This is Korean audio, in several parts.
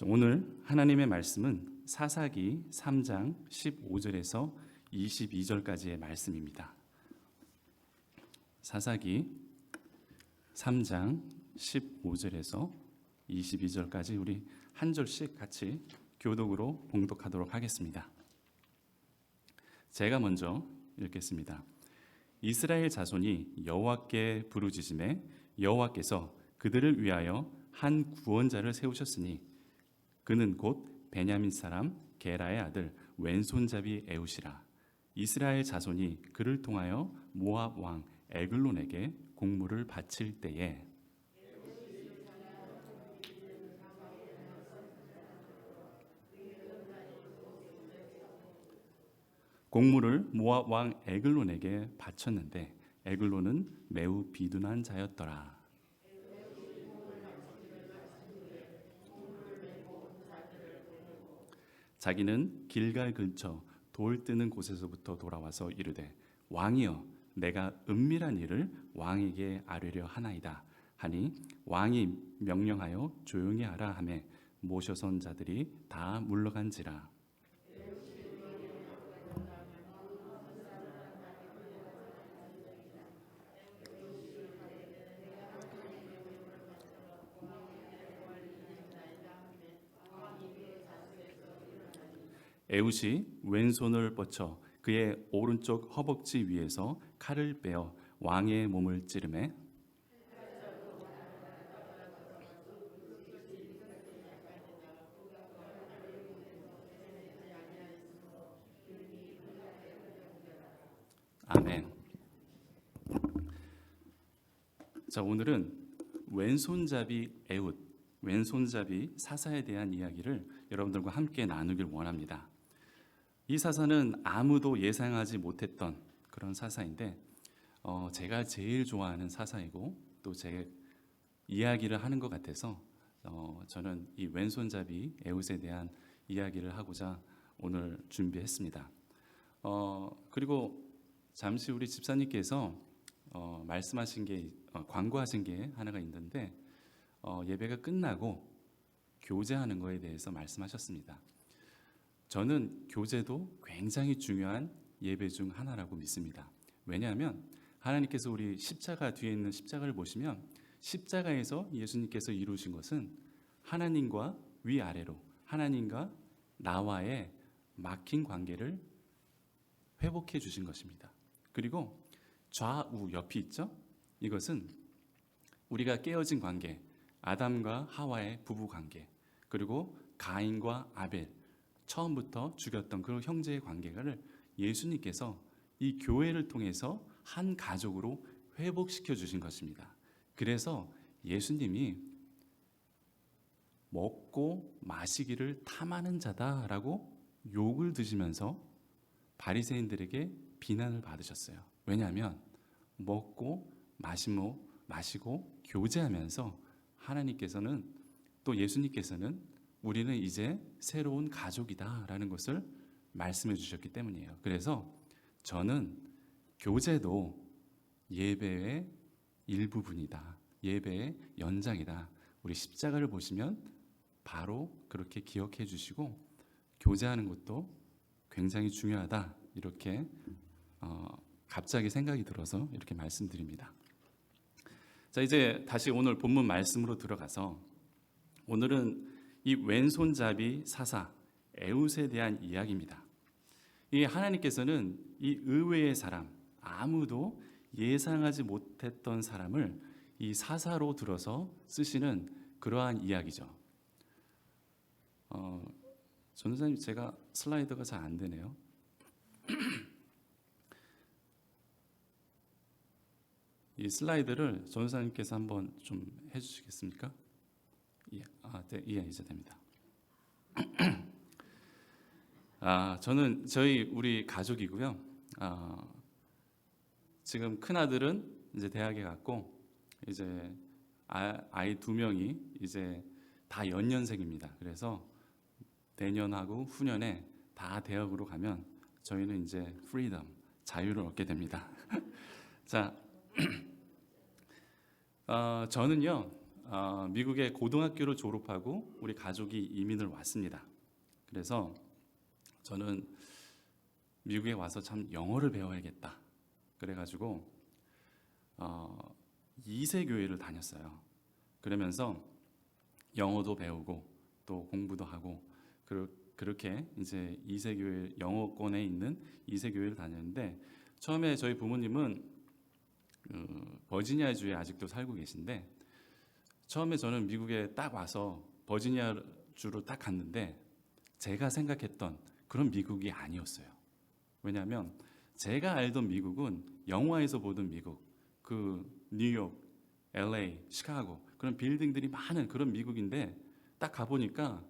오늘 하나님의 말씀은 사사기 3장 15절에서 22절까지의 말씀입니다. 사사기 3장 15절에서 22절까지 우리 한 절씩 같이 교독으로 봉독하도록 하겠습니다. 제가 먼저 읽겠습니다. 이스라엘 자손이 여호와께 부르짖음에 여호와께서 그들을 위하여 한 구원자를 세우셨으니 그는 곧 베냐민 사람 게라의 아들 왼손잡이 에웃이라. 이스라엘 자손이 그를 통하여 모압 왕 에글론에게 공물을 바칠 때에 공물을 모압 왕 에글론에게 바쳤는데 에글론은 매우 비둔한 자였더라. 자기는 길갈 근처 돌 뜨는 곳에서부터 돌아와서 이르되 왕이여 내가 은밀한 일을 왕에게 아뢰려 하나이다 하니 왕이 명령하여 조용히 하라 하매 모셔선 자들이 다 물러간지라. 에웃이 왼손을 뻗쳐 그의 오른쪽 허벅지 위에서 칼을 빼어 왕의 몸을 찌르매 아멘. 자, 오늘은 왼손잡이 에웃, 왼손잡이 사사에 대한 이야기를 여러분들과 함께 나누길 원합니다. 이 사사는 아무도 예상하지 못했던 그런 사사인데 제가 제일 좋아하는 사사이고 또 제 이야기를 하는 것 같아서 저는 이 왼손잡이 에웃에 대한 이야기를 하고자 오늘 준비했습니다. 그리고 잠시 우리 집사님께서 말씀하신 게 광고하신 게 하나가 있는데 예배가 끝나고 교제하는 거에 대해서 말씀하셨습니다. 저는 교제도 굉장히 중요한 예배 중 하나라고 믿습니다. 왜냐하면 하나님께서 우리 십자가 뒤에 있는 십자가를 보시면 십자가에서 예수님께서 이루신 것은 하나님과 위아래로 하나님과 나와의 막힌 관계를 회복해 주신 것입니다. 그리고 좌우 옆이 있죠? 이것은 우리가 깨어진 관계, 아담과 하와의 부부 관계, 그리고 가인과 아벨, 처음부터 죽였던 그 형제의 관계를 예수님께서 이 교회를 통해서 한 가족으로 회복시켜 주신 것입니다. 그래서 예수님이 먹고 마시기를 탐하는 자다라고 욕을 드시면서 바리새인들에게 비난을 받으셨어요. 왜냐하면 먹고 마시고 교제하면서 하나님께서는 또 예수님께서는 우리는 이제 새로운 가족이다라는 것을 말씀해 주셨기 때문이에요. 그래서 저는 교제도 예배의 일부분이다. 예배의 연장이다. 우리 십자가를 보시면 바로 그렇게 기억해 주시고 교제하는 것도 굉장히 중요하다. 이렇게 갑자기 생각이 들어서 이렇게 말씀드립니다. 자, 이제 다시 오늘 본문 말씀으로 들어가서 오늘은 이 왼손잡이 사사 에웃에 대한 이야기입니다. 이 하나님께서는 이 의외의 사람, 아무도 예상하지 못했던 사람을 이 사사로 들어서 쓰시는 그러한 이야기죠. 전도사님, 제가 슬라이드가 잘 안 되네요. 이 슬라이드를 전도사님께서 한번 좀 해주시겠습니까? 네, 이제 됩니다. 저는 우리 가족이고요. 지금 큰 아들은 이제 대학에 갔고 이제 아이 2명이 이제 다 연년생입니다. 그래서 내년하고 후년에 다 대학으로 가면 저희는 이제 프리덤, 자유를 얻게 됩니다. 자, 저는요 미국의 고등학교를 졸업하고 우리 가족이 이민을 왔습니다. 그래서 저는 미국에 와서 참 영어를 배워야겠다. 그래가지고 2세 교회를 다녔어요. 그러면서 영어도 배우고 또 공부도 하고 그렇게 이제 2세 교회 영어권에 있는 2세 교회를 다녔는데 처음에 저희 부모님은 버지니아주에 아직도 살고 계신데 처음에 저는 미국에 딱 와서 버지니아주로 딱 갔는데 제가 생각했던 그런 미국이 아니었어요. 왜냐하면 제가 알던 미국은 영화에서 보던 미국, 그 뉴욕, LA, 시카고 그런 빌딩들이 많은 그런 미국인데 딱 가보니까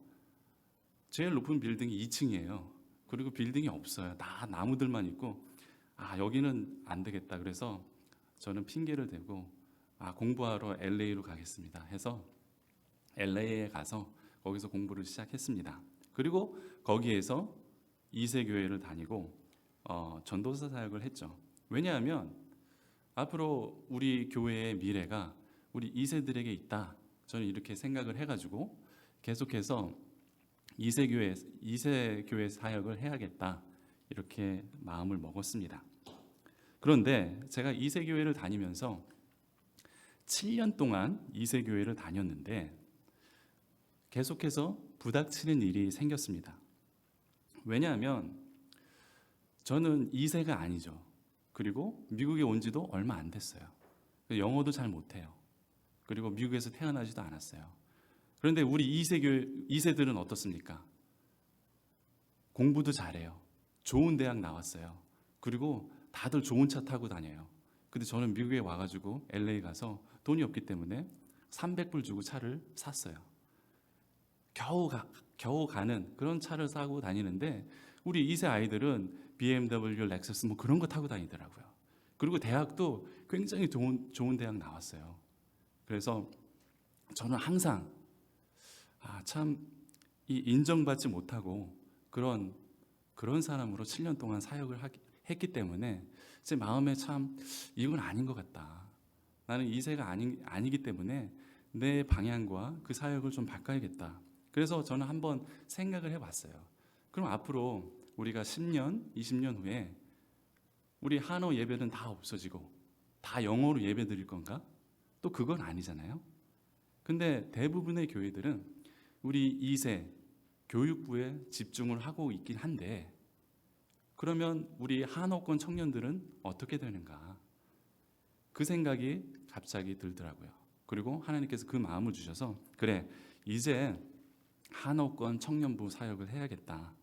제일 높은 빌딩이 2층이에요. 그리고 빌딩이 없어요. 다 나무들만 있고 여기는 안 되겠다. 그래서 저는 핑계를 대고 공부하러 LA로 가겠습니다 해서 LA에 가서 거기서 공부를 시작했습니다. 그리고 거기에서 2세 교회를 다니고 전도사 사역을 했죠. 왜냐하면 앞으로 우리 교회의 미래가 우리 2세들에게 있다. 저는 이렇게 생각을 해가지고 계속해서 2세 교회 사역을 해야겠다. 이렇게 마음을 먹었습니다. 그런데 제가 2세 교회를 다니면서 7년 동안 2세 교회를 다녔는데 계속해서 부닥치는 일이 생겼습니다. 왜냐하면 저는 2세가 아니죠. 그리고 미국에 온 지도 얼마 안 됐어요. 영어도 잘 못해요. 그리고 미국에서 태어나지도 않았어요. 그런데 우리 2세들은 어떻습니까? 공부도 잘해요. 좋은 대학 나왔어요. 그리고 다들 좋은 차 타고 다녀요. 근데 저는 미국에 와가지고 LA 가서 돈이 없기 때문에 300불 주고 차를 샀어요. 겨우 가는 그런 차를 사고 다니는데 우리 2세 아이들은 BMW, 렉서스 뭐 그런 거 타고 다니더라고요. 그리고 대학도 굉장히 좋은 대학 나왔어요. 그래서 저는 항상 참 이 인정받지 못하고 그런 사람으로 7년 동안 사역을 했기 때문에 제 마음에 참 이건 아닌 것 같다. 나는 2세가 아니기 때문에 내 방향과 그 사역을 좀 바꿔야겠다. 그래서 저는 한번 생각을 해봤어요. 그럼 앞으로 우리가 10년, 20년 후에 우리 한어 예배는 다 없어지고 다 영어로 예배 드릴 건가? 또 그건 아니잖아요. 근데 대부분의 교회들은 우리 2세 교육부에 집중을 하고 있긴 한데 그러면 우리 한어권 청년들은 어떻게 되는가? 그 생각이 갑자기 들더라고요. 그리고 하나님께서 그 마음을 주셔서 그래 이제 한어권 청년부 사역을 해야겠다.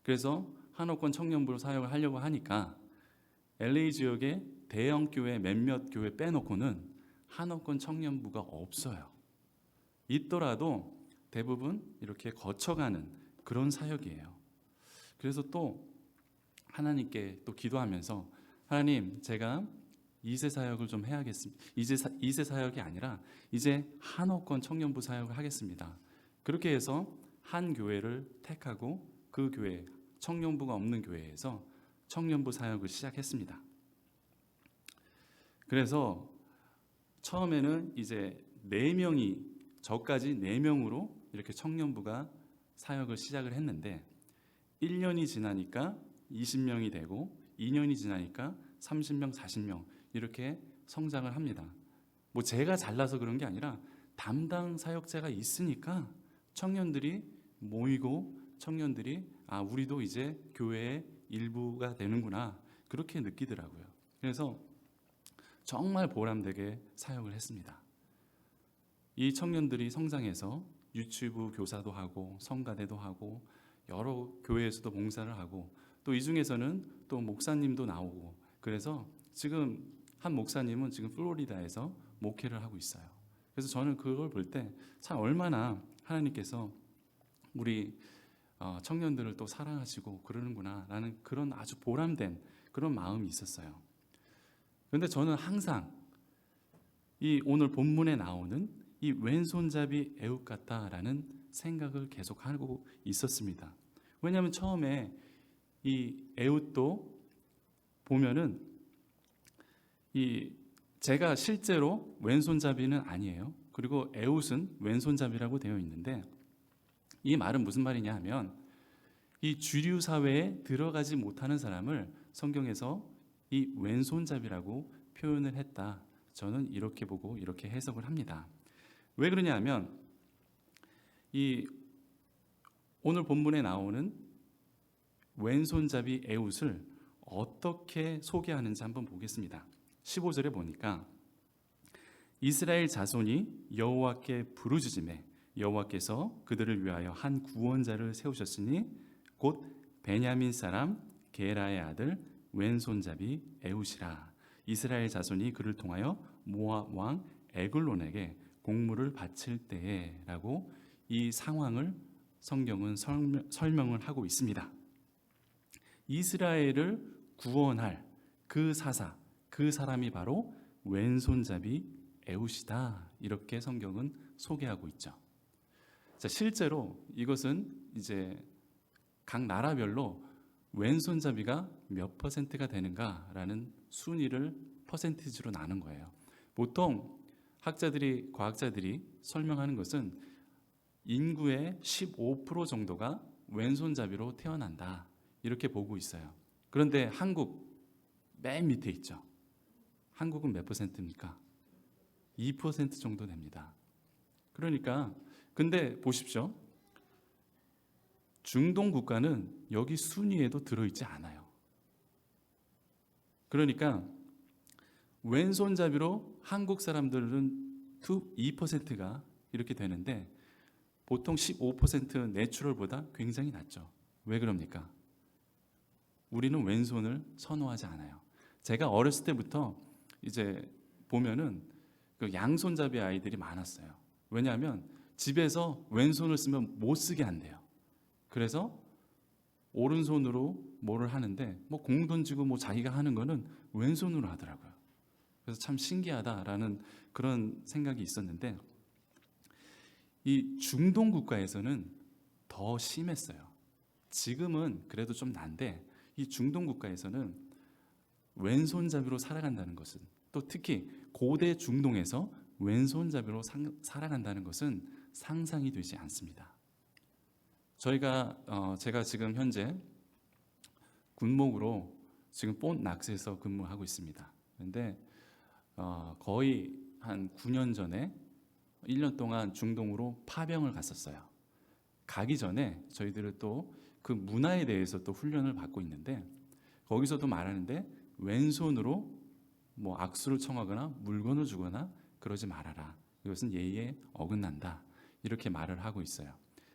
그래서 한어권 청년부 사역을 하려고 하니까 LA 지역의 대형 교회 몇몇 교회 빼놓고는 한어권 청년부가 없어요. 있더라도 대부분 이렇게 거쳐가는 그런 사역이에요. 그래서 또 하나님께 또 기도하면서 하나님 제가 2세 사역을 좀 해야겠습니다. 이제 2세 사역이 아니라 이제 한어권 청년부 사역을 하겠습니다. 그렇게 해서 한 교회를 택하고 그 교회 청년부가 없는 교회에서 청년부 사역을 시작했습니다. 그래서 처음에는 이제 4명이 저까지 4명으로 이렇게 청년부가 사역을 시작을 했는데 1년이 지나니까 20명이 되고 2년이 지나니까 30명, 40명 이렇게 성장을 합니다. 뭐 제가 잘나서 그런 게 아니라 담당 사역자가 있으니까 청년들이 모이고 청년들이 우리도 이제 교회의 일부가 되는구나 그렇게 느끼더라고요. 그래서 정말 보람되게 사역을 했습니다. 이 청년들이 성장해서 유치부 교사도 하고 성가대도 하고 여러 교회에서도 봉사를 하고 또 이 중에서는 또 목사님도 나오고 그래서 지금 한 목사님은 지금 플로리다에서 목회를 하고 있어요. 그래서 저는 그걸 볼 때 참 얼마나 하나님께서 우리 청년들을 또 사랑하시고 그러는구나 라는 그런 아주 보람된 그런 마음이 있었어요. 그런데 저는 항상 이 오늘 본문에 나오는 이 왼손잡이 애웃 같다라는 생각을 계속하고 있었습니다. 왜냐하면 처음에 이 애웃도 보면은 제가 실제로 왼손잡이는 아니에요. 그리고 에웃은 왼손잡이라고 되어 있는데 이 말은 무슨 말이냐 하면 이 주류 사회에 들어가지 못하는 사람을 성경에서 이 왼손잡이라고 표현을 했다. 저는 이렇게 보고 이렇게 해석을 합니다. 왜 그러냐 하면 이 오늘 본문에 나오는 왼손잡이 에웃을 어떻게 소개하는지 한번 보겠습니다. 15절에 보니까 이스라엘 자손이 여호와께 부르짖음에 여호와께서 그들을 위하여 한 구원자를 세우셨으니 곧 베냐민 사람 게라의 아들 왼손잡이 에웃이라. 이스라엘 자손이 그를 통하여 모압 왕 에글론에게 공물을 바칠 때에라고 이 상황을 성경은 설명을 하고 있습니다. 이스라엘을 구원할 그 사사, 그 사람이 바로 왼손잡이 에웃이다. 이렇게 성경은 소개하고 있죠. 자, 실제로 이것은 이제 각 나라별로 왼손잡이가 몇 퍼센트가 되는가라는 순위를 퍼센티지로 나눈 거예요. 보통 학자들이, 과학자들이 설명하는 것은 인구의 15% 정도가 왼손잡이로 태어난다. 이렇게 보고 있어요. 그런데 한국 맨 밑에 있죠. 한국은 몇 퍼센트입니까? 2% 정도 됩니다. 그러니까 근데 보십시오. 중동 국가는 여기 순위에도 들어있지 않아요. 그러니까 왼손잡이로 한국 사람들은 2%가 이렇게 되는데 보통 15% 내추럴보다 굉장히 낮죠. 왜 그럽니까? 우리는 왼손을 선호하지 않아요. 제가 어렸을 때부터 이제 보면은 그 양손잡이 아이들이 많았어요. 왜냐하면 집에서 왼손을 쓰면 못 쓰게 한대요. 그래서 오른손으로 뭐를 하는데 뭐 공 던지고 뭐 자기가 하는 거는 왼손으로 하더라고요. 그래서 참 신기하다라는 그런 생각이 있었는데 이 중동 국가에서는 더 심했어요. 지금은 그래도 좀 난데 이 중동 국가에서는 왼손잡이로 살아간다는 것은 또 특히 고대 중동에서 왼손잡이로 살아간다는 것은 상상이 되지 않습니다. 제가 지금 현재 군목으로 지금 본 낙스에서 근무하고 있습니다. 그런데 거의 한 9년 전에 1년 동안 중동으로 파병을 갔었어요. 가기 전에 저희들은 또 그 문화에 대해서 또 훈련을 받고 있는데 거기서도 말하는데 왼손으로 뭐 악수를 청하거나 물건을 주거나 그러지 말아라. 이것은 예의에 어긋난다. 이렇게 말을 하고 있어요.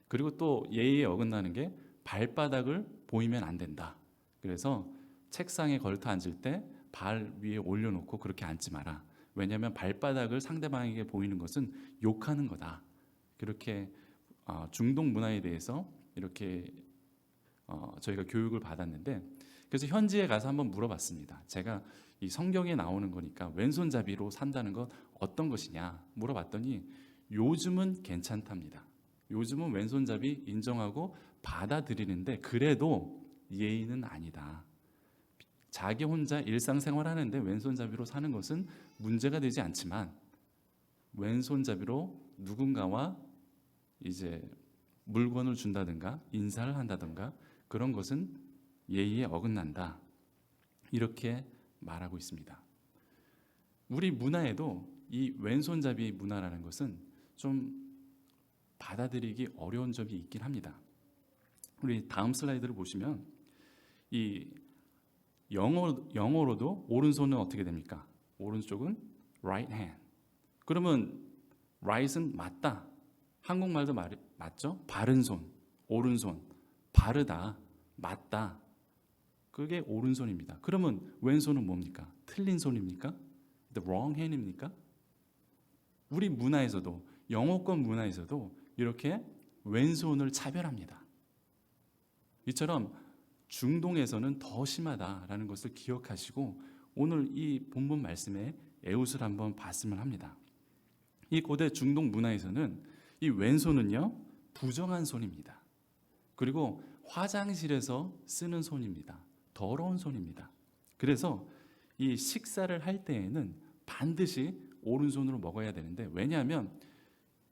그리고 또 예의에 어긋나는 게 발바닥을 보이면 안 된다. 그래서 책상에 걸터 앉을 때 발 위에 올려놓고 그렇게 앉지 마라. 왜냐하면 발바닥을 상대방에게 보이는 것은 욕하는 거다. 그렇게 중동 문화에 대해서 이렇게 저희가 교육을 받았는데 그래서 현지에 가서 한번 물어봤습니다. 제가 이 성경에 나오는 거니까 왼손잡이로 산다는 건 어떤 것이냐 물어봤더니 요즘은 괜찮답니다. 요즘은 왼손잡이 인정하고 받아들이는데 그래도 예의는 아니다. 자기 혼자 일상생활 하는데 왼손잡이로 사는 것은 문제가 되지 않지만 왼손잡이로 누군가와 이제 물건을 준다든가 인사를 한다든가 그런 것은 예의에 어긋난다. 이렇게 말하고 있습니다. 우리 문화에도 이 왼손잡이 문화라는 것은 좀 받아들이기 어려운 점이 있긴 합니다. 우리 다음 슬라이드를 보시면 이 영어로도 오른손은 어떻게 됩니까? 오른쪽은 right hand. 그러면 right은 맞다. 한국말도 맞죠? 바른 손, 오른손, 바르다, 맞다. 그게 오른손입니다. 그러면 왼손은 뭡니까? 틀린 손입니까? The wrong hand입니까? 우리 문화에서도 영어권 문화에서도 이렇게 왼손을 차별합니다. 이처럼 중동에서는 더 심하다라는 것을 기억하시고 오늘 이 본문 말씀에 에웃을 한번 봤으면 합니다. 이 고대 중동 문화에서는 이 왼손은요 부정한 손입니다. 그리고 화장실에서 쓰는 손입니다. 더러운 손입니다. 그래서 이 식사를 할 때에는 반드시 오른손으로 먹어야 되는데 왜냐하면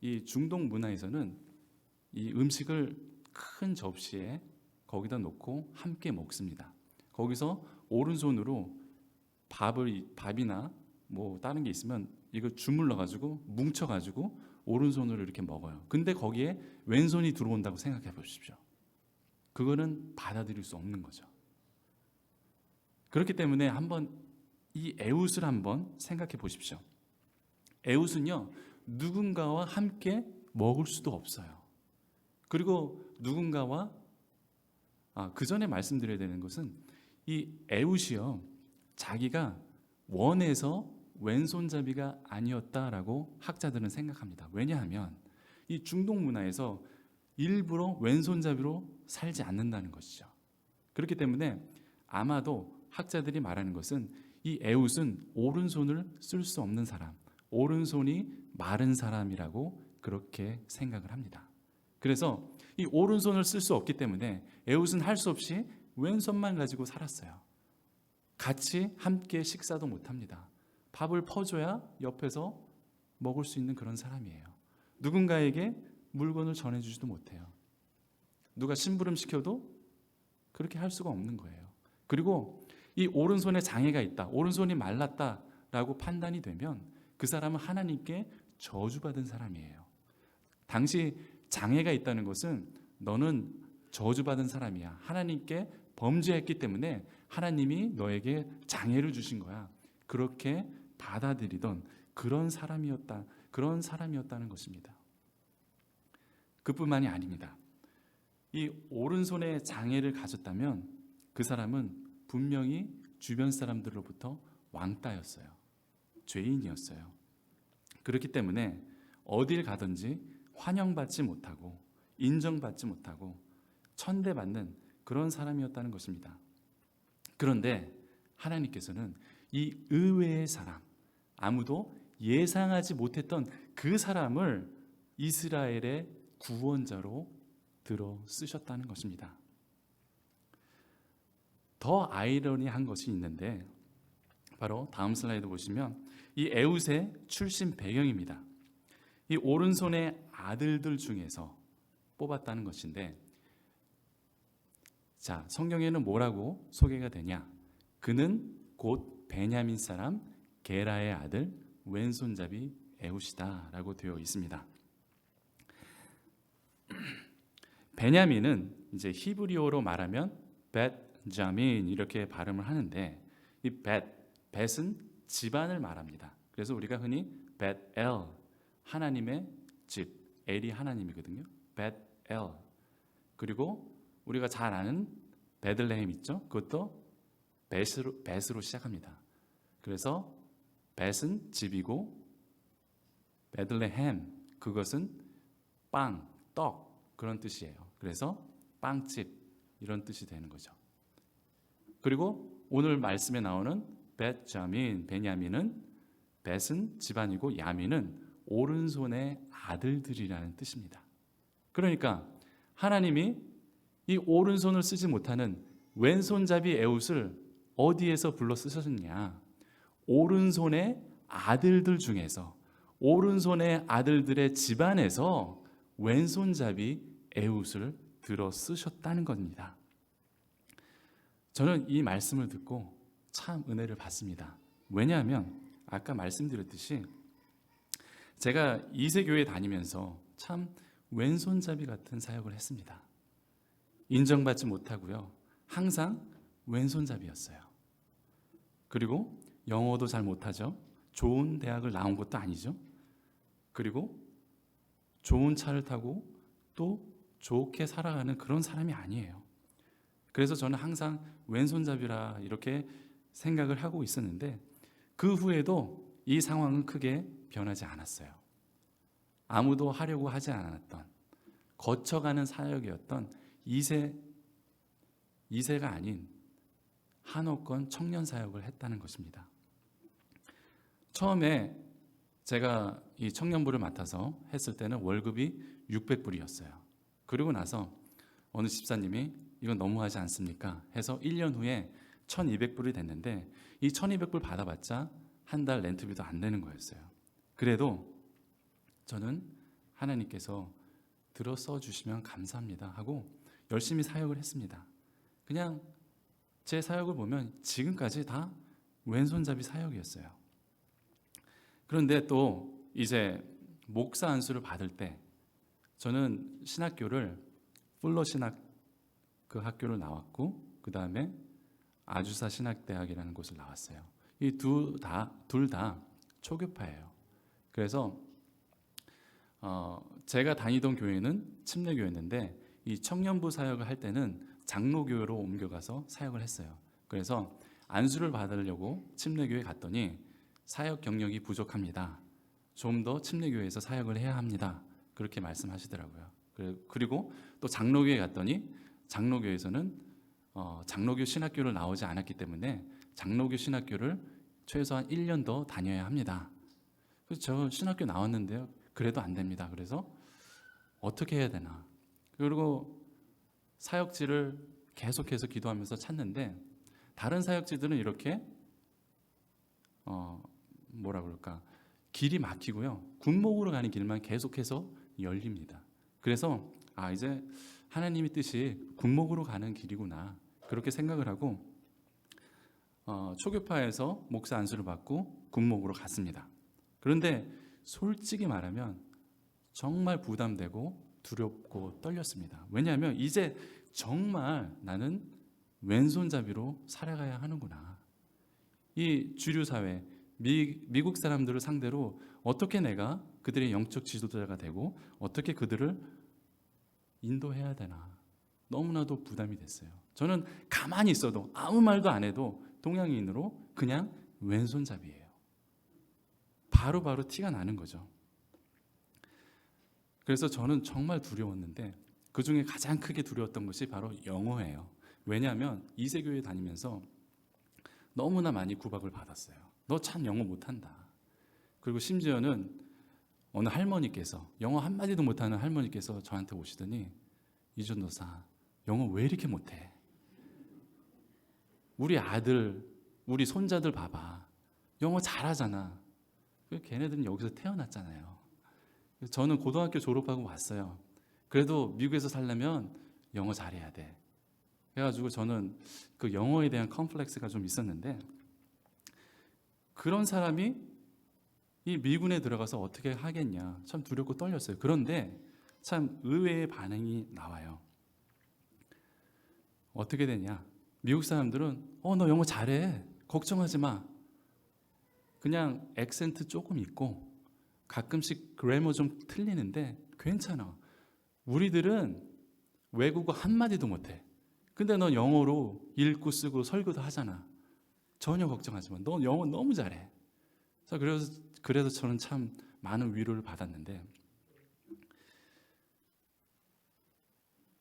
이 중동 문화에서는 이 음식을 큰 접시에 거기다 놓고 함께 먹습니다. 거기서 오른손으로 밥이나 뭐 다른 게 있으면 이거 주물러 가지고 뭉쳐 가지고 오른손으로 이렇게 먹어요. 근데 거기에 왼손이 들어온다고 생각해 보십시오. 그거는 받아들일 수 없는 거죠. 그렇기 때문에 한번 이 에웃을 한번 생각해 보십시오. 에웃은요, 누군가와 함께 먹을 수도 없어요. 그리고 누군가와 그 전에 말씀드려야 되는 것은 이 에웃이요, 자기가 원해서 왼손잡이가 아니었다라고 학자들은 생각합니다. 왜냐하면 이 중동 문화에서 일부러 왼손잡이로 살지 않는다는 것이죠. 그렇기 때문에 아마도 학자들이 말하는 것은 이 에웃은 오른손을 쓸 수 없는 사람, 오른손이 마른 사람이라고 그렇게 생각을 합니다. 그래서 이 오른손을 쓸 수 없기 때문에 에웃은 할 수 없이 왼손만 가지고 살았어요. 같이 함께 식사도 못합니다. 밥을 퍼줘야 옆에서 먹을 수 있는 그런 사람이에요. 누군가에게 물건을 전해주지도 못해요. 누가 심부름 시켜도 그렇게 할 수가 없는 거예요. 그리고 이 오른손에 장애가 있다, 오른손이 말랐다라고 판단이 되면 그 사람은 하나님께 저주받은 사람이에요. 당시 장애가 있다는 것은 너는 저주받은 사람이야. 하나님께 범죄했기 때문에 하나님이 너에게 장애를 주신 거야. 그렇게 받아들이던 그런 사람이었다는 것입니다. 그뿐만이 아닙니다. 이 오른손에 장애를 가졌다면 그 사람은 분명히 주변 사람들로부터 왕따였어요. 죄인이었어요. 그렇기 때문에 어딜 가든지 환영받지 못하고 인정받지 못하고 천대받는 그런 사람이었다는 것입니다. 그런데 하나님께서는 이 의외의 사람, 아무도 예상하지 못했던 그 사람을 이스라엘의 구원자로 들어 쓰셨다는 것입니다. 더 아이러니한 것이 있는데 바로 다음 슬라이드 보시면 이 에웃의 출신 배경입니다. 이 오른손의 아들들 중에서 뽑았다는 것인데, 자, 성경에는 뭐라고 소개가 되냐? 그는 곧 베냐민 사람 게라의 아들 왼손잡이 에웃이다라고 되어 있습니다. 베냐민은 이제 히브리어로 말하면 벳자민 이렇게 발음을 하는데, 이 벳은 집안을 말합니다. 그래서 우리가 흔히 벳엘, 하나님의 집, 엘이 하나님이거든요. 벳엘. 그리고 우리가 잘 아는 베들레헴 있죠? 그것도 벳으로 시작합니다. 그래서 벳은 집이고 베들레헴, 그것은 빵, 떡 그런 뜻이에요. 그래서 빵집 이런 뜻이 되는 거죠. 그리고 오늘 말씀에 나오는 벳자민, 베냐민은 벳은 집안이고 야민은 오른손의 아들들이라는 뜻입니다. 그러니까 하나님이 이 오른손을 쓰지 못하는 왼손잡이 에웃을 어디에서 불러 쓰셨느냐? 오른손의 아들들 중에서, 오른손의 아들들의 집안에서 왼손잡이 에웃을 들어 쓰셨다는 겁니다. 저는 이 말씀을 듣고 참 은혜를 받습니다. 왜냐하면 아까 말씀드렸듯이 제가 이세교회 다니면서 참 왼손잡이 같은 사역을 했습니다. 인정받지 못하고요, 항상 왼손잡이였어요. 그리고 영어도 잘 못하죠. 좋은 대학을 나온 것도 아니죠. 그리고 좋은 차를 타고 또 좋게 살아가는 그런 사람이 아니에요. 그래서 저는 항상 왼손잡이라 이렇게 생각을 하고 있었는데, 그 후에도 이 상황은 크게 변하지 않았어요. 아무도 하려고 하지 않았던, 거쳐가는 사역이었던 2세가 아닌 한옥권 청년 사역을 했다는 것입니다. 처음에 제가 이 청년부를 맡아서 했을 때는 월급이 600불이었어요. 그리고 나서 어느 집사님이 이건 너무하지 않습니까? 해서 1년 후에 1200불이 됐는데, 이 1200불 받아봤자 한 달 렌트비도 안 되는 거였어요. 그래도 저는 하나님께서 들어 써주시면 감사합니다 하고 열심히 사역을 했습니다. 그냥 제 사역을 보면 지금까지 다 왼손잡이 사역이었어요. 그런데 또 이제 목사 안수를 받을 때 저는 신학교를 풀러 신학 그 학교를 나왔고 그 다음에 아주사 신학대학이라는 곳을 나왔어요. 이 둘 다 초교파예요. 그래서 제가 다니던 교회는 침례교회였는데 이 청년부 사역을 할 때는 장로교회로 옮겨가서 사역을 했어요. 그래서 안수를 받으려고 침례교회 갔더니 사역 경력이 부족합니다. 좀 더 침례교회에서 사역을 해야 합니다. 그렇게 말씀하시더라고요. 그리고 또 장로교회 갔더니 장로교회에서는 장로교 신학교를 나오지 않았기 때문에 장로교 신학교를 최소한 1년 더 다녀야 합니다. 그래서 저 신학교 나왔는데요. 그래도 안 됩니다. 그래서 어떻게 해야 되나. 그리고 사역지를 계속해서 기도하면서 찾는데 다른 사역지들은 이렇게 뭐라 그럴까 길이 막히고요. 군목으로 가는 길만 계속해서 열립니다. 그래서 이제 하나님의 뜻이 군목으로 가는 길이구나 그렇게 생각을 하고 초교파에서 목사 안수를 받고 군목으로 갔습니다. 그런데 솔직히 말하면 정말 부담되고 두렵고 떨렸습니다. 왜냐하면 이제 정말 나는 왼손잡이로 살아가야 하는구나. 이 주류 사회 미국 사람들을 상대로 어떻게 내가 그들의 영적 지도자가 되고 어떻게 그들을 인도해야 되나 너무나도 부담이 됐어요. 저는 가만히 있어도 아무 말도 안 해도 동양인으로 그냥 왼손잡이에요. 바로 티가 나는 거죠. 그래서 저는 정말 두려웠는데 그 중에 가장 크게 두려웠던 것이 바로 영어예요. 왜냐하면 이세교회 다니면서 너무나 많이 구박을 받았어요. 너 참 영어 못한다. 그리고 심지어는 어느 할머니께서 영어 한마디도 못하는 할머니께서 저한테 오시더니 이준도사 영어 왜 이렇게 못해? 우리 아들 우리 손자들 봐봐 영어 잘하잖아. 걔네들은 여기서 태어났잖아요. 저는 고등학교 졸업하고 왔어요. 그래도 미국에서 살려면 영어 잘해야 돼. 그래가지고 저는 그 영어에 대한 컴플렉스가 좀 있었는데 그런 사람이 이 미군에 들어가서 어떻게 하겠냐 참 두렵고 떨렸어요. 그런데 참 의외의 반응이 나와요. 어떻게 되냐? 미국 사람들은 너 영어 잘해. 걱정하지 마. 그냥 액센트 조금 있고 가끔씩 그래머 좀 틀리는데 괜찮아. 우리들은 외국어 한마디도 못해. 근데 넌 영어로 읽고 쓰고 설교도 하잖아. 전혀 걱정하지 마. 너 영어 너무 잘해. 그래서 저는 참 많은 위로를 받았는데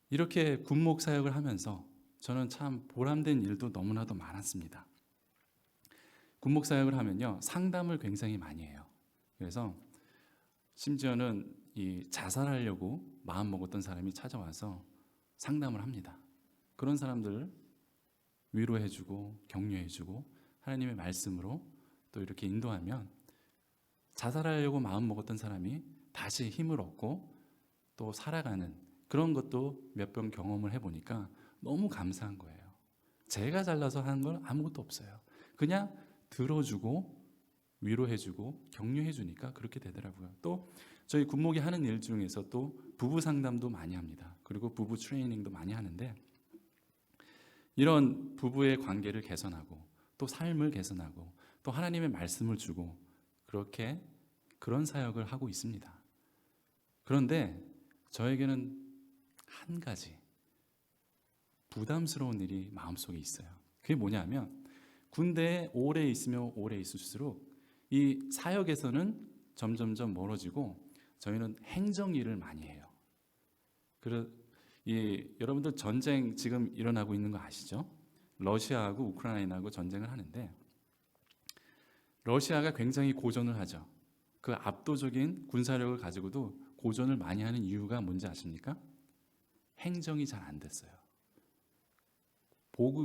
이렇게 군목 사역을 하면서 저는 참 보람된 일도 너무나도 많았습니다. 군목 사역을 하면요 상담을 굉장히 많이 해요. 그래서 심지어는 이 자살하려고 마음 먹었던 사람이 찾아와서 상담을 합니다. 그런 사람들 위로해주고 격려해주고 하나님의 말씀으로 또 이렇게 인도하면 자살하려고 마음 먹었던 사람이 다시 힘을 얻고 또 살아가는 그런 것도 몇 번 경험을 해보니까 너무 감사한 거예요. 제가 잘나서 하는 건 아무것도 없어요. 그냥 들어주고 위로해주고 격려해주니까 그렇게 되더라고요. 또 저희 군목이 하는 일 중에서 또 부부 상담도 많이 합니다. 그리고 부부 트레이닝도 많이 하는데 이런 부부의 관계를 개선하고 또 삶을 개선하고 또 하나님의 말씀을 주고 그렇게 그런 사역을 하고 있습니다. 그런데 저에게는 한 가지 부담스러운 일이 마음속에 있어요. 그게 뭐냐면 군대에 오래 있으면 오래 있을수록 이 사역에서는 점점점 멀어지고 저희는 행정 일을 많이 해요. 여러분들 전쟁 지금 일어나고 있는 거 아시죠? 러시아하고 우크라이나하고 전쟁을 하는데 러시아가 굉장히 고전을 하죠. 그 압도적인 군사력을 가지고도 고전을 많이 하는 이유가 뭔지 아십니까? 행정이 잘 안 됐어요.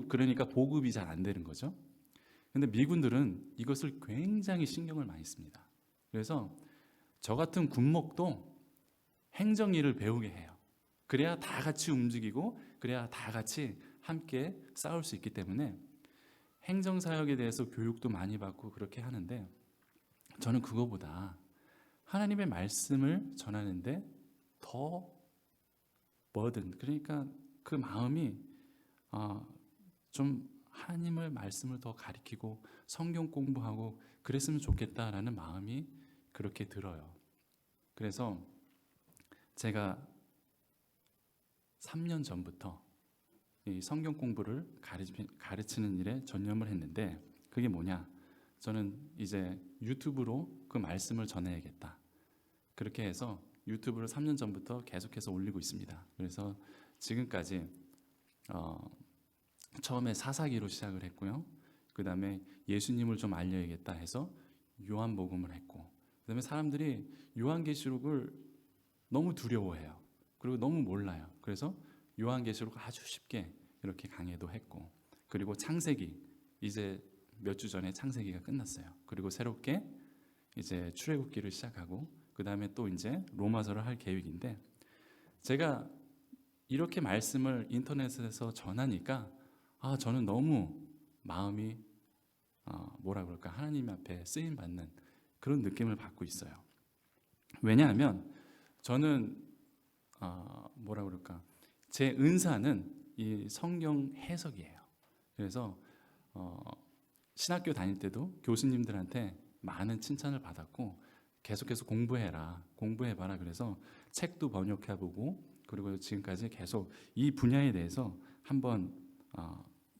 그러니까 보급이 잘 안 되는 거죠. 근데 미군들은 이것을 굉장히 신경을 많이 씁니다. 그래서 저 같은 군목도 행정일을 배우게 해요. 그래야 다 같이 움직이고 그래야 다 같이 함께 싸울 수 있기 때문에 행정사역에 대해서 교육도 많이 받고 그렇게 하는데, 저는 그거보다 하나님의 말씀을 전하는데 더 그러니까 그 마음이 좀 하나님의 말씀을 더 가리키고 성경 공부하고 그랬으면 좋겠다라는 마음이 그렇게 들어요. 그래서 제가 3년 전부터 이 성경 공부를 가르치는 일에 전념을 했는데, 그게 뭐냐? 저는 이제 유튜브로 그 말씀을 전해야겠다. 그렇게 해서 유튜브를 3년 전부터 계속해서 올리고 있습니다. 그래서 지금까지 처음에 사사기로 시작을 했고요. 그 다음에 예수님을 좀 알려야겠다 해서 요한복음을 했고, 그 다음에 사람들이 요한계시록을 너무 두려워해요. 그리고 너무 몰라요. 그래서 요한계시록 아주 쉽게 이렇게 강해도 했고, 그리고 창세기, 이제 몇 주 전에 창세기가 끝났어요. 그리고 새롭게 이제 출애굽기를 시작하고, 그 다음에 또 이제 로마서를 할 계획인데, 제가 이렇게 말씀을 인터넷에서 전하니까 저는 너무 마음이 뭐라 그럴까, 하나님 앞에 쓰임 받는 그런 느낌을 받고 있어요. 왜냐하면 저는 뭐라 그럴까, 제 은사는 이 성경 해석이에요. 그래서 신학교 다닐 때도 교수님들한테 많은 칭찬을 받았고, 계속해서 공부해봐라 그래서 책도 번역해보고, 그리고 지금까지 계속 이 분야에 대해서 한번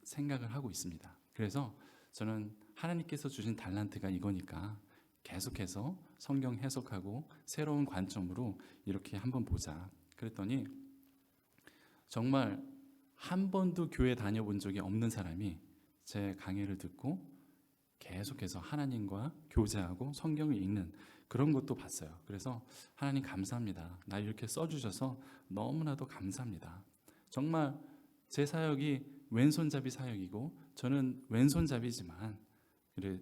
생각을 하고 있습니다. 그래서 저는 하나님께서 주신 달란트가 이거니까 계속해서 성경 해석하고 새로운 관점으로 이렇게 한번 보자. 그랬더니 정말 한 번도 교회 다녀본 적이 없는 사람이 제 강의를 듣고 계속해서 하나님과 교제하고 성경을 읽는 그런 것도 봤어요. 그래서 하나님 감사합니다. 날 이렇게 써주셔서 너무나도 감사합니다. 정말 제 사역이 왼손잡이 사역이고 저는 왼손잡이지만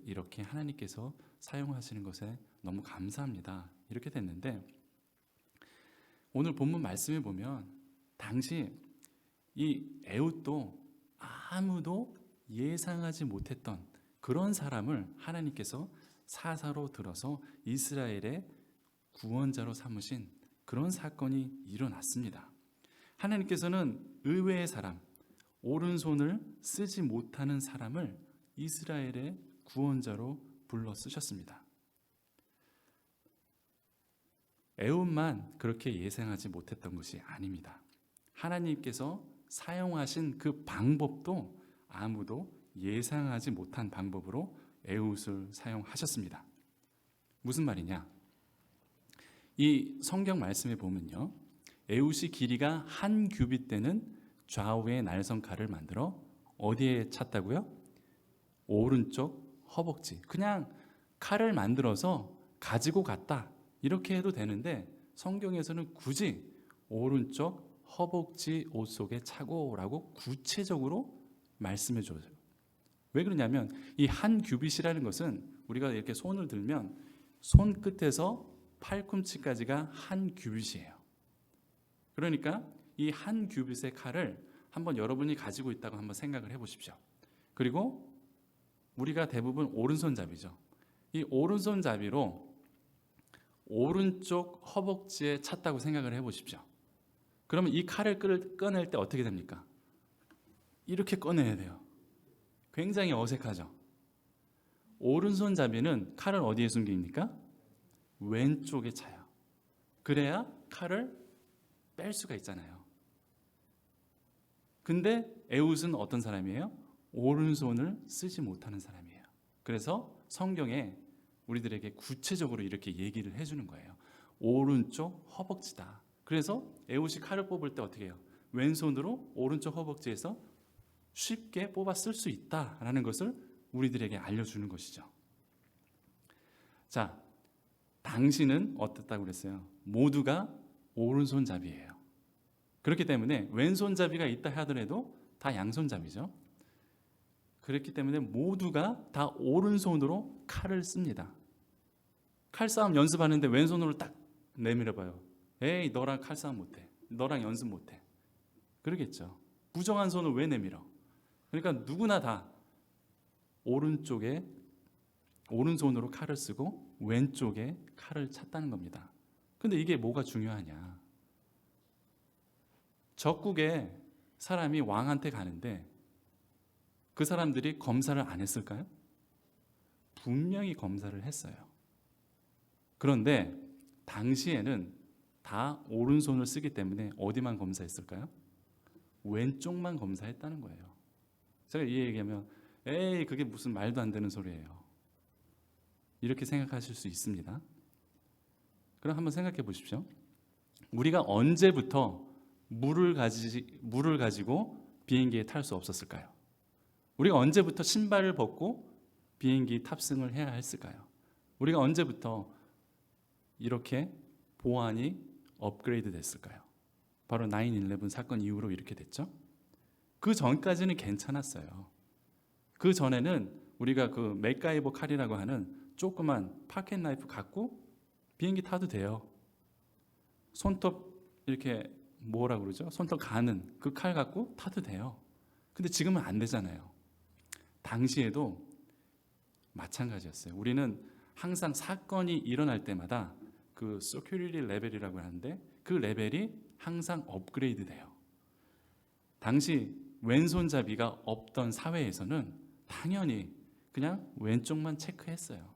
이렇게 하나님께서 사용하시는 것에 너무 감사합니다. 이렇게 됐는데, 오늘 본문 말씀에 보면 당시 이 에훗도 아무도 예상하지 못했던 그런 사람을 하나님께서 사사로 들어서 이스라엘의 구원자로 삼으신 그런 사건이 일어났습니다. 하나님께서는 의외의 사람, 오른손을 쓰지 못하는 사람을 이스라엘의 구원자로 불러 쓰셨습니다. 에훗만 그렇게 예상하지 못했던 것이 아닙니다. 하나님께서 사용하신 그 방법도 아무도 예상하지 못한 방법으로 에훗을 사용하셨습니다. 무슨 말이냐? 이 성경 말씀에 보면요, 에훗이 길이가 한 규빗 되는 좌우의 날성칼을 만들어 어디에 찼다고요? 오른쪽 허벅지. 그냥 칼을 만들어서 가지고 갔다 이렇게 해도 되는데, 성경에서는 굳이 오른쪽 허벅지 옷 속에 차고라고 구체적으로 말씀해 줘요. 왜 그러냐면 이 한 규빗이라는 것은 우리가 이렇게 손을 들면 손끝에서 팔꿈치까지가 한 규빗이에요. 그러니까 이 한 규빗의 칼을 한번 여러분이 가지고 있다고 한번 생각을 해보십시오. 그리고 우리가 대부분 오른손잡이죠. 이 오른손잡이로 오른쪽 허벅지에 찼다고 생각을 해보십시오. 그러면 이 칼을 꺼낼 때 어떻게 됩니까? 이렇게 꺼내야 돼요. 굉장히 어색하죠. 오른손잡이는 칼을 어디에 숨깁니까? 왼쪽에 차요. 그래야 칼을 뺄 수가 있잖아요. 근데 에훗은 어떤 사람이에요? 오른손을 쓰지 못하는 사람이에요. 그래서 성경에 우리들에게 구체적으로 이렇게 얘기를 해주는 거예요. 오른쪽 허벅지다. 그래서 에훗이 칼을 뽑을 때 어떻게 해요? 왼손으로 오른쪽 허벅지에서 쉽게 뽑아 쓸 수 있다라는 것을 우리들에게 알려주는 것이죠. 자, 당신은 어떻다고 그랬어요? 모두가 오른손잡이에요. 그렇기 때문에 왼손잡이가 있다 하더라도 다 양손잡이죠. 그렇기 때문에 모두가 다 오른손으로 칼을 씁니다. 칼싸움 연습하는데 왼손으로 딱 내밀어봐요. 에이 너랑 칼싸움 못해, 너랑 연습 못해, 그러겠죠. 부정한 손을 왜 내밀어? 그러니까 누구나 다 오른손으로 칼을 쓰고 왼쪽에 칼을 찼다는 겁니다. 근데 이게 뭐가 중요하냐? 적국에 사람이 왕한테 가는데 그 사람들이 검사를 안 했을까요? 분명히 검사를 했어요. 그런데 당시에는 다 오른손을 쓰기 때문에 어디만 검사했을까요? 왼쪽만 검사했다는 거예요. 제가 이 얘기하면 에이 그게 무슨 말도 안 되는 소리예요, 이렇게 생각하실 수 있습니다. 그럼 한번 생각해 보십시오. 우리가 언제부터 물을 가지고 비행기에 탈 수 없었을까요? 우리가 언제부터 신발을 벗고 비행기 탑승을 해야 했을까요? 우리가 언제부터 이렇게 보안이 업그레이드 됐을까요? 바로 9/11 사건 이후로 이렇게 됐죠. 그 전까지는 괜찮았어요. 그 전에는 우리가 그 맥가이버 칼이라고 하는 조그만 파켓 나이프 갖고 비행기 타도 돼요. 손톱 이렇게 뭐라 그러죠? 손톱 가는 그 칼 갖고 타도 돼요. 근데 지금은 안 되잖아요. 당시에도 마찬가지였어요. 우리는 항상 사건이 일어날 때마다 그 secuity 레벨이라고 하는데 그 레벨이 항상 업그레이드 돼요. 당시 왼손잡이가 없던 사회에서는 당연히 그냥 왼쪽만 체크했어요.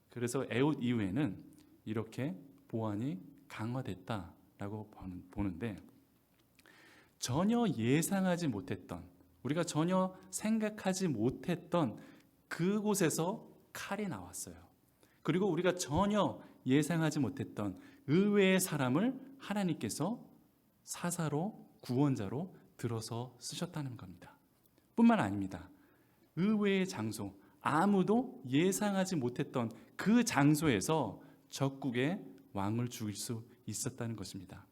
그래서 에웃 이후에는 이렇게 보안이 강화됐다라고 보는데, 전혀 예상하지 못했던, 우리가 전혀 생각하지 못했던 그곳에서 칼이 나왔어요. 그리고 우리가 전혀 예상하지 못했던 의외의 사람을 하나님께서 사사로, 구원자로 들어서 쓰셨다는 겁니다. 뿐만 아닙니다. 의외의 장소, 아무도 예상하지 못했던 그 장소에서 적국의 왕을 죽일 수 있었다는 것입니다.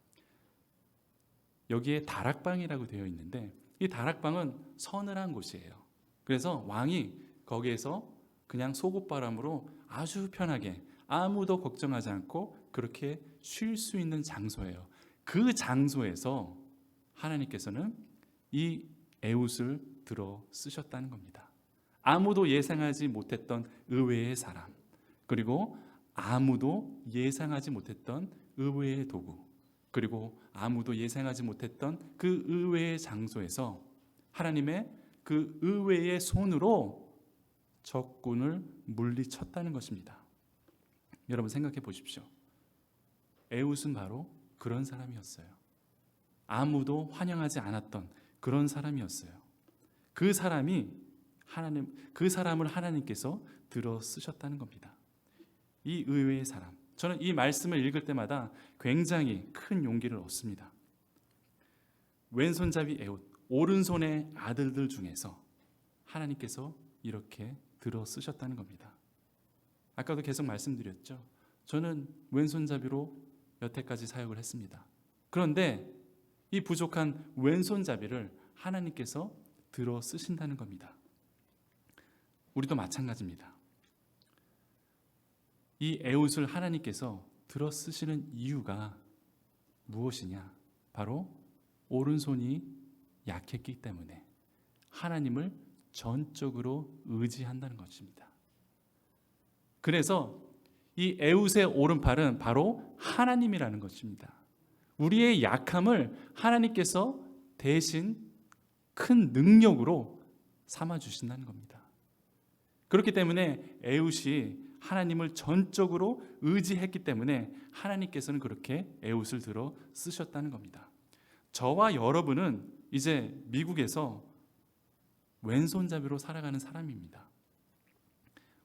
여기에 다락방이라고 되어 있는데 이 다락방은 서늘한 곳이에요. 그래서 왕이 거기에서 그냥 속옷바람으로 아주 편하게 아무도 걱정하지 않고 그렇게 쉴 수 있는 장소예요. 그 장소에서 하나님께서는 이 에웃을 들어 쓰셨다는 겁니다. 아무도 예상하지 못했던 의외의 사람, 그리고 아무도 예상하지 못했던 의외의 도구, 그리고 아무도 예상하지 못했던 그 의외의 장소에서 하나님의 그 의외의 손으로 적군을 물리쳤다는 것입니다. 여러분 생각해 보십시오. 에웃은 바로 그런 사람이었어요. 아무도 환영하지 않았던 그런 사람이었어요. 그 사람을 하나님께서 들어 쓰셨다는 겁니다. 이 의외의 사람, 저는 이 말씀을 읽을 때마다 굉장히 큰 용기를 얻습니다. 왼손잡이 에웃, 오른손의 아들들 중에서 하나님께서 이렇게 들어 쓰셨다는 겁니다. 아까도 계속 말씀드렸죠. 저는 왼손잡이로 여태까지 사역을 했습니다. 그런데 이 부족한 왼손잡이를 하나님께서 들어 쓰신다는 겁니다. 우리도 마찬가지입니다. 이 에웃을 하나님께서 들어 쓰시는 이유가 무엇이냐? 바로 오른손이 약했기 때문에 하나님을 전적으로 의지한다는 것입니다. 그래서 이 에웃의 오른팔은 바로 하나님이라는 것입니다. 우리의 약함을 하나님께서 대신 큰 능력으로 삼아 주신다는 겁니다. 그렇기 때문에 에웃이 하나님을 전적으로 의지했기 때문에 하나님께서는 그렇게 에웃을 들어 쓰셨다는 겁니다. 저와 여러분은 이제 미국에서 왼손잡이로 살아가는 사람입니다.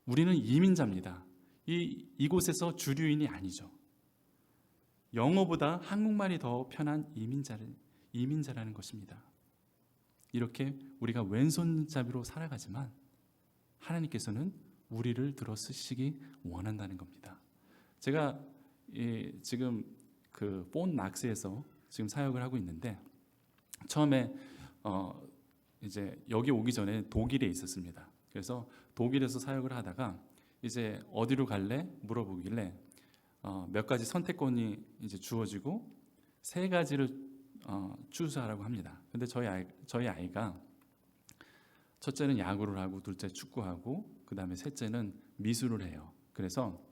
우리는 이민자입니다. 이곳에서 주류인이 아니죠. 영어보다 한국말이 더 편한 이민자라는 것입니다. 이렇게 우리가 왼손잡이로 살아가지만 하나님께서는 우리를 들어 쓰시기 원한다는 겁니다. 제가 지금 그 폰낙스에서 지금 사역을 하고 있는데 처음에 이제 여기 오기 전에 독일에 있었습니다. 그래서 독일에서 사역을 하다가 이제 어디로 갈래 물어보길래 몇 가지 선택권이 이제 주어지고 세 가지를 추수하라고 합니다. 근데 저희 아이가 첫째는 야구를 하고 둘째 축구하고 그다음에 셋째는 미술을 해요. 그래서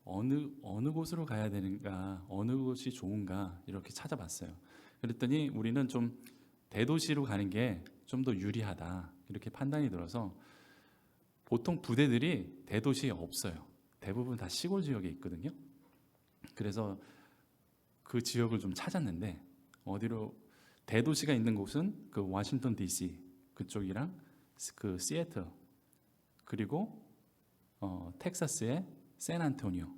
어느 곳으로 가야 되는가, 어느 곳이 좋은가 이렇게 찾아봤어요. 그랬더니 우리는 좀 대도시로 가는 게 좀 더 유리하다 이렇게 판단이 들어서 보통 부대들이 대도시에 없어요. 대부분 다 시골 지역에 있거든요. 그래서 그 지역을 좀 찾았는데 어디로 대도시가 있는 곳은 그 워싱턴 DC 그쪽이랑 그 시애틀 그리고 텍사스의 샌안토니오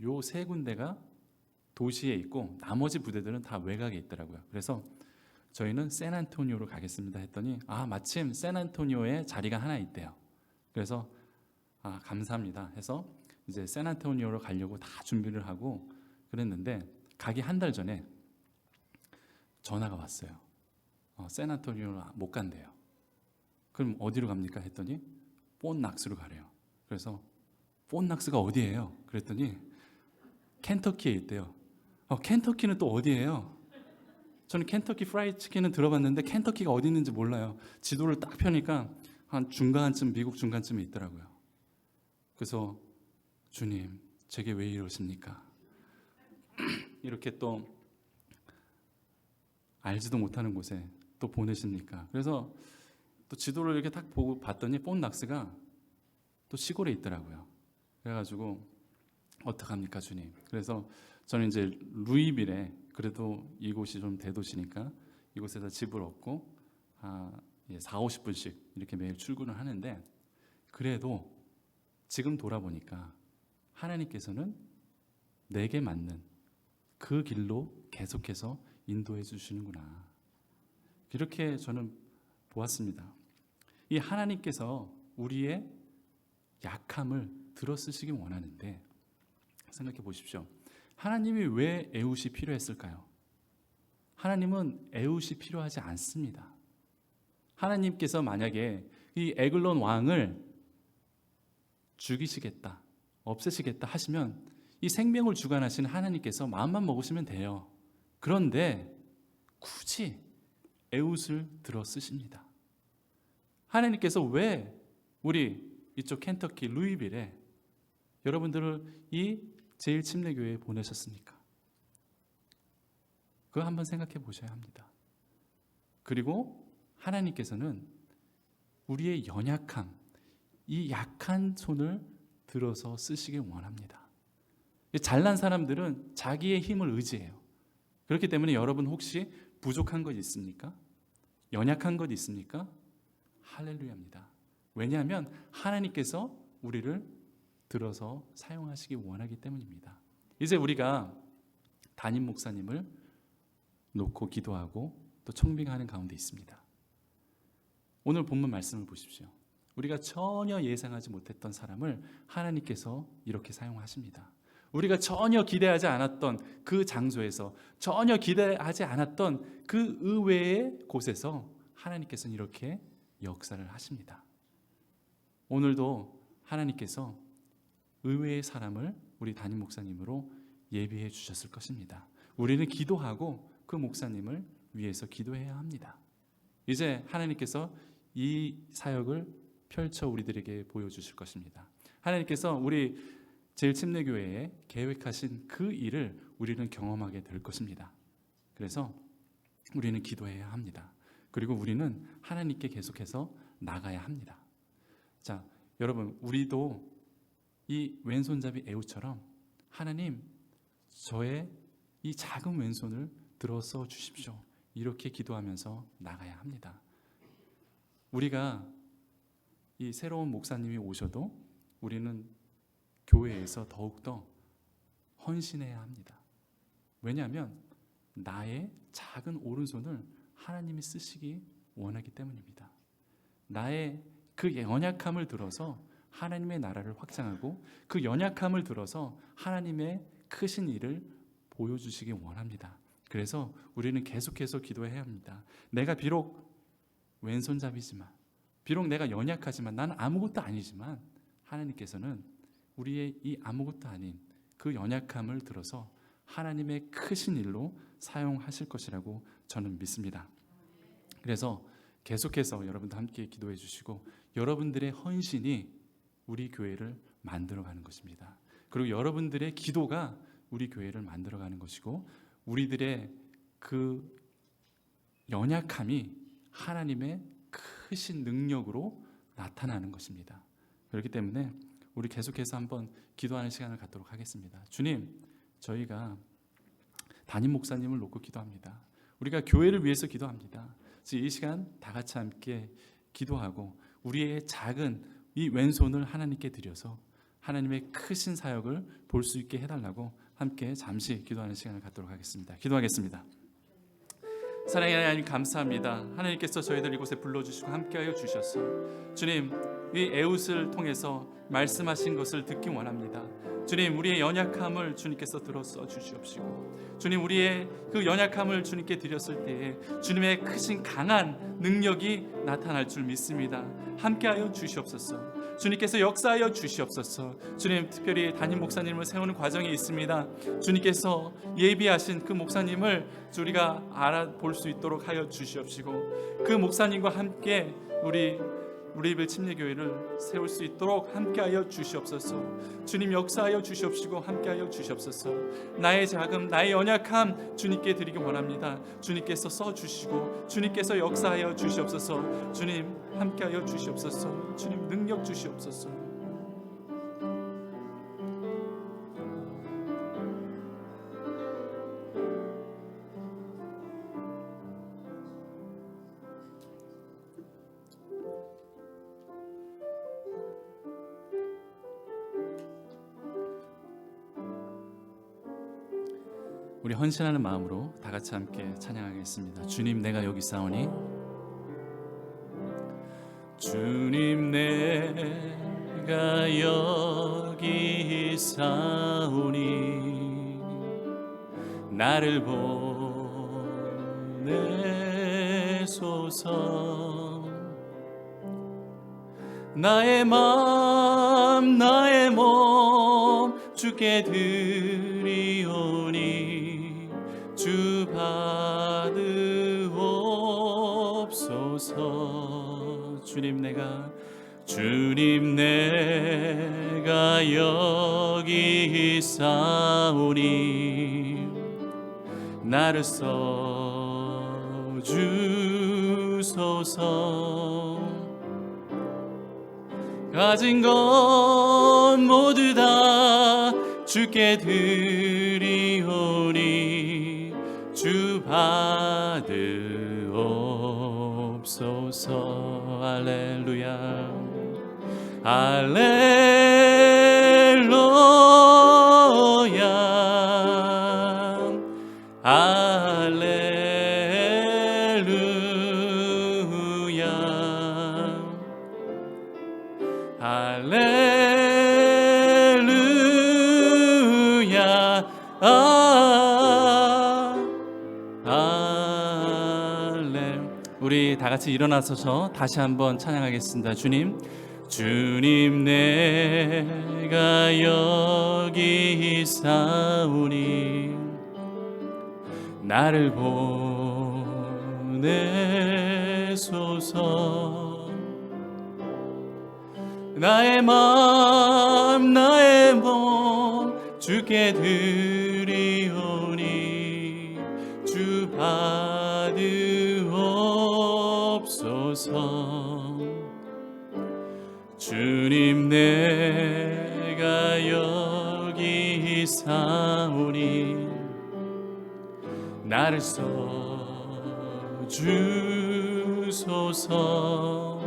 요 세 군데가 도시에 있고 나머지 부대들은 다 외곽에 있더라고요. 그래서 저희는 샌안토니오로 가겠습니다 했더니 마침 샌안토니오에 자리가 하나 있대요. 그래서 감사합니다 해서 이제 샌안토니오로 가려고 다 준비를 하고 그랬는데 가기 한 달 전에 전화가 왔어요. 샌안토니오로 못 간대요. 그럼 어디로 갑니까 했더니 폰낙스로 가래요. 그래서 폰낙스가 어디예요? 그랬더니 켄터키에 있대요. 켄터키는 또 어디예요? 저는 켄터키 프라이드 치킨은 들어봤는데 켄터키가 어디 있는지 몰라요. 지도를 딱 펴니까 한 중간쯤 미국 중간쯤에 있더라고요. 그래서 주님 제게 왜 이러십니까? 이렇게 또 알지도 못하는 곳에 또 보내십니까? 그래서 또 지도를 이렇게 딱 보고 봤더니 폰낙스가 또 시골에 있더라고요. 그래가지고 어떡합니까 주님? 그래서 저는 이제 루이빌에 그래도 이곳이 좀 대도시니까 이곳에서 집을 얻고 40-50분씩 이렇게 매일 출근을 하는데 그래도 지금 돌아보니까 하나님께서는 내게 맞는 그 길로 계속해서 인도해 주시는구나. 이렇게 저는 보았습니다. 이 하나님께서 우리의 약함을 들어쓰시기 원하는데 생각해 보십시오. 하나님이 왜 에훗이 필요했을까요? 하나님은 에훗이 필요하지 않습니다. 하나님께서 만약에 이 에글론 왕을 죽이시겠다, 없애시겠다 하시면 이 생명을 주관하시는 하나님께서 마음만 먹으시면 돼요. 그런데 굳이 에훗을 들어 쓰십니다. 하나님께서 왜 우리 이쪽 켄터키 루이빌에 여러분들을 이 제1침례교회에 보내셨습니까? 그거 한번 생각해 보셔야 합니다. 그리고 하나님께서는 우리의 연약함, 이 약한 손을 들어서 쓰시길 원합니다. 잘난 사람들은 자기의 힘을 의지해요. 그렇기 때문에 여러분 혹시 부족한 것 있습니까? 연약한 것 있습니까? 할렐루야입니다. 왜냐하면 하나님께서 우리를 들어서 사용하시기 원하기 때문입니다. 이제 우리가 담임 목사님을 놓고 기도하고 또 청빙하는 가운데 있습니다. 오늘 본문 말씀을 보십시오. 우리가 전혀 예상하지 못했던 사람을 하나님께서 이렇게 사용하십니다. 우리가 전혀 기대하지 않았던 그 장소에서, 전혀 기대하지 않았던 그 의외의 곳에서 하나님께서는 이렇게 역사를 하십니다. 오늘도 하나님께서 의외의 사람을 우리 담임 목사님으로 예비해 주셨을 것입니다. 우리는 기도하고 그 목사님을 위해서 기도해야 합니다. 이제 하나님께서 이 사역을 펼쳐 우리들에게 보여주실 것입니다. 하나님께서 우리 제1침례교회에 계획하신 그 일을 우리는 경험하게 될 것입니다. 그래서 우리는 기도해야 합니다. 그리고 우리는 하나님께 계속해서 나가야 합니다. 자, 여러분, 우리도 이 왼손잡이 에훗처럼 하나님, 저의 이 작은 왼손을 들어서 주십시오. 이렇게 기도하면서 나가야 합니다. 우리가 이 새로운 목사님이 오셔도 우리는 교회에서 더욱더 헌신해야 합니다. 왜냐하면 나의 작은 오른손을 하나님이 쓰시기 원하기 때문입니다. 나의 그 연약함을 들어서 하나님의 나라를 확장하고 그 연약함을 들어서 하나님의 크신 일을 보여주시기 원합니다. 그래서 우리는 계속해서 기도해야 합니다. 내가 비록 왼손잡이지만, 비록 내가 연약하지만, 나는 아무것도 아니지만 하나님께서는 우리의 이 아무것도 아닌 그 연약함을 들어서 하나님의 크신 일로 사용하실 것이라고 저는 믿습니다. 그래서 계속해서 여러분도 함께 기도해 주시고, 여러분들의 헌신이 우리 교회를 만들어가는 것입니다. 그리고 여러분들의 기도가 우리 교회를 만들어가는 것이고, 우리들의 그 연약함이 하나님의 크신 능력으로 나타나는 것입니다. 그렇기 때문에 우리 계속해서 한번 기도하는 시간을 갖도록 하겠습니다. 주님, 저희가 담임 목사님을 놓고 기도합니다. 우리가 교회를 위해서 기도합니다. 이 시간 다 같이 함께 기도하고 우리의 작은 이 왼손을 하나님께 드려서 하나님의 크신 사역을 볼 수 있게 해달라고 함께 잠시 기도하는 시간을 갖도록 하겠습니다. 기도하겠습니다. 사랑의 하나님, 감사합니다. 하나님께서 저희들 이곳에 불러주시고 함께하여 주셔서 주님, 이 에웃을 통해서 말씀하신 것을 듣기 원합니다. 주님, 우리의 연약함을 주님께서 들어써 주시옵시고, 주님, 우리의 그 연약함을 주님께 드렸을 때에 주님의 크신 강한 능력이 나타날 줄 믿습니다. 함께하여 주시옵소서. 주님께서 역사하여 주시옵소서. 주님, 특별히 담임 목사님을 세우는 과정이 있습니다. 주님께서 예비하신 그 목사님을 우리가 알아볼 수 있도록 하여 주시옵시고, 그 목사님과 함께 우리 입을 침례교회를 세울 수 있도록 함께하여 주시옵소서. 주님, 역사하여 주시옵시고 함께하여 주시옵소서. 나의 자금, 나의 연약함 주님께 드리기 원합니다. 주님께서 써주시고 주님께서 역사하여 주시옵소서. 주님, 함께하여 주시옵소서. 주님, 능력 주시옵소서. 우리 헌신하는 마음으로 다 같이 함께 찬양하겠습니다. 주님, 내가 여기 있사오니, 주님, 내가 여기 있사오니, 나를 보내소서. 나의 마음 나의 몸 주께 드리오니, 주 받으옵소서. 주님, 내가 여기 있사오니, 나를 써주소서. 가진 것 모두 다 주께 드리오니, 주 받으옵소서. 할렐루야, 할렐루야, 할렐루야, 할렐루야. 우리 다 같이 일어나서서 다시 한번 찬양하겠습니다. 주님, 내가 여기 있사오니, 나를 보내소서. 나의 마음 나의 몸 주께 드리오니, 주 받으옵소서. 주님, 내가 여기 있사오니, 나를 써주소서.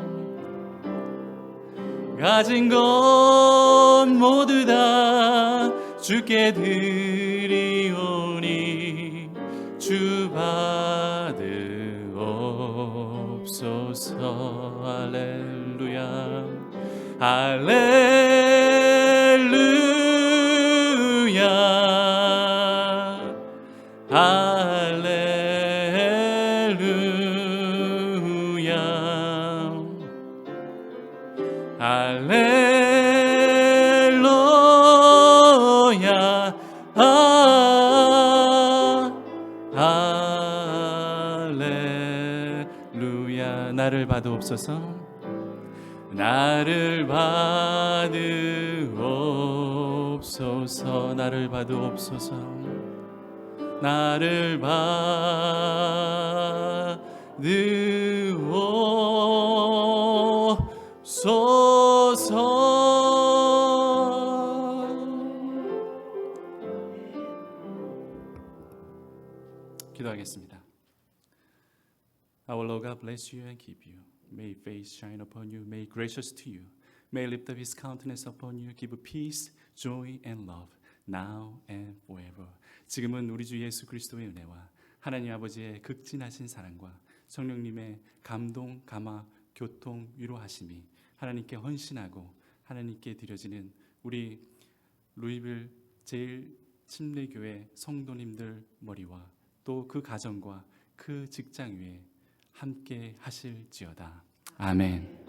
가진 것 모두 다 주께 드리오니, 주 받으옵소서. 할렐루야, 할렐루야, 할렐루야, 할렐루야, 루야 나를 받으옵소서. 나를 받으옵소서. 나를 받으옵소서. 나를 받으옵소서. 기도하겠습니다. Our Lord God bless you and keep you. May His face shine upon you. May gracious to you. May lift up His countenance upon you. Give peace, joy, and love now and forever. 지금은 우리 주 예수 그리스도의 은혜와 하나님 아버지의 극진하신 사랑과 성령님의 감동, 감화, 교통, 위로하심이 하나님께 헌신하고 하나님께 드려지는 우리 루이빌 제1침례교회 성도님들 머리와 또 그 가정과 그 직장 위에 함께 하실지어다. 아멘.